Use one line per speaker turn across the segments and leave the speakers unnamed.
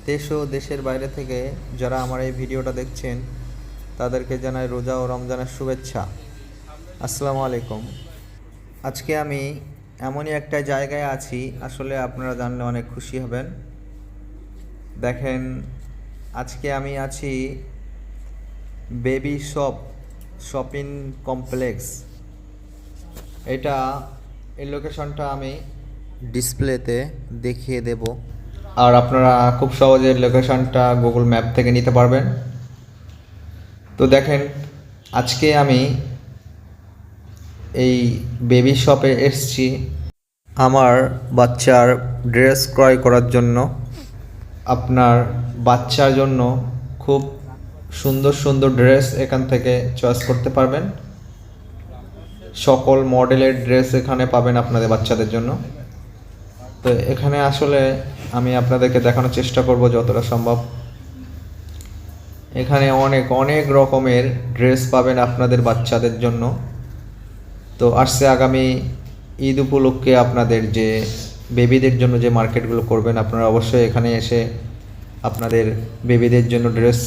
দেশ ও দেশের বাইরে থেকে যারা আমার এই ভিডিওটা দেখছেন তাদেরকে জানাই রোজা ও রমজানের শুভেচ্ছা। আসসালামু আলাইকুম। আজকে আমি এমনই একটা জায়গায় আছি, আসলে আপনারা জানলে অনেক খুশি হবেন। দেখেন, আজকে আমি আছি বেবি শপিং কমপ্লেক্স। এই লোকেশনটা আমি ডিসপ্লেতে দেখিয়ে দেব, আর আপনারা খুব সহজে লোকেশনটা গুগল ম্যাপ থেকে নিতে পারবেন। তো দেখেন, আজকে আমি এই বেবি শপে এসেছি আমার বাচ্চার ড্রেস ক্রয় করার জন্য। আপনার বাচ্চার জন্য খুব সুন্দর সুন্দর ড্রেস এখান থেকে চয়েস করতে পারবেন। সকল মডেলের ড্রেস এখানে পাবেন আপনাদের বাচ্চাদের জন্য। তো এখানে আসলে আমি আপনাদেরকে দেখানোর চেষ্টা করব যতটা সম্ভব। এখানে অনেক অনেক রকমের ড্রেস পাবেন আপনাদের বাচ্চাদের জন্য। তো আসছে আগামী ঈদ উপলক্ষে আপনাদের যে বেবিদের জন্য যে মার্কেটগুলো করবেন, আপনারা অবশ্যই এখানে এসে আপনাদের বেবিদের জন্য ড্রেস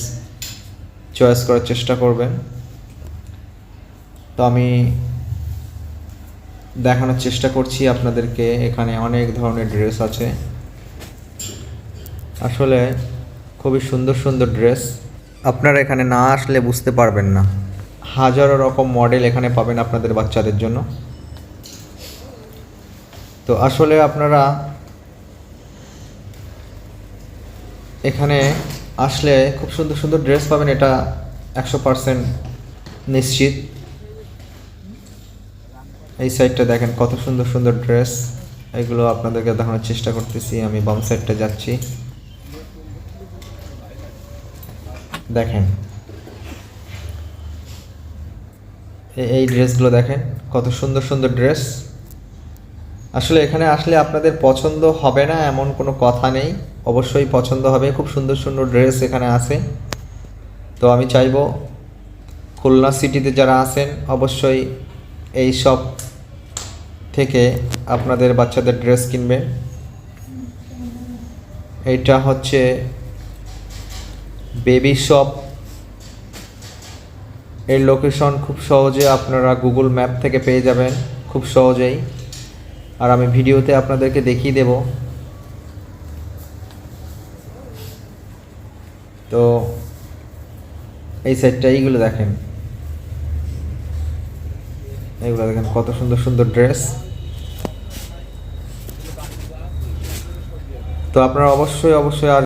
চয়েস করার চেষ্টা করবেন। তো আমি দেখানোর চেষ্টা করছি আপনাদেরকে, এখানে অনেক ধরনের ড্রেস আছে। আসলে খুবই সুন্দর সুন্দর ড্রেস, আপনারা এখানে না আসলে বুঝতে পারবেন না। হাজারো রকম মডেল এখানে পাবেন আপনাদের বাচ্চাদের জন্য। তো আসলে আপনারা এখানে আসলে খুব সুন্দর সুন্দর ড্রেস পাবেন, এটা 100% নিশ্চিত। এই সাইডটা দেখেন কত সুন্দর সুন্দর ড্রেস, এগুলো আপনাদেরকে দেখানোর চেষ্টা করতেছি। আমি বাম সাইডটা যাচ্ছি, দেখেন এই ড্রেসগুলো দেখেন কত সুন্দর সুন্দর ড্রেস। আসলে এখানে আসলে আপনাদের পছন্দ হবে না এমন কোনো কথা নেই, অবশ্যই পছন্দ হবে। খুব সুন্দর সুন্দর ড্রেস এখানে আছে। তো আমি চাইবো খুলনা সিটিতে যারা আছেন অবশ্যই এই শপ থেকে আপনাদের বাচ্চাদের ড্রেস কিনবেন। এইটা হচ্ছে বেবি শপ। এর লোকেশন খুব সহজে আপনারা গুগল ম্যাপ থেকে পেয়ে যাবেন খুব সহজেই, আর আমি ভিডিওতে আপনাদেরকে দেখিয়ে দেব। তো এই সাইডটা এইগুলো দেখেন, এগুলো দেখেন কত সুন্দর সুন্দর ড্রেস। তো আপনারা অবশ্যই অবশ্যই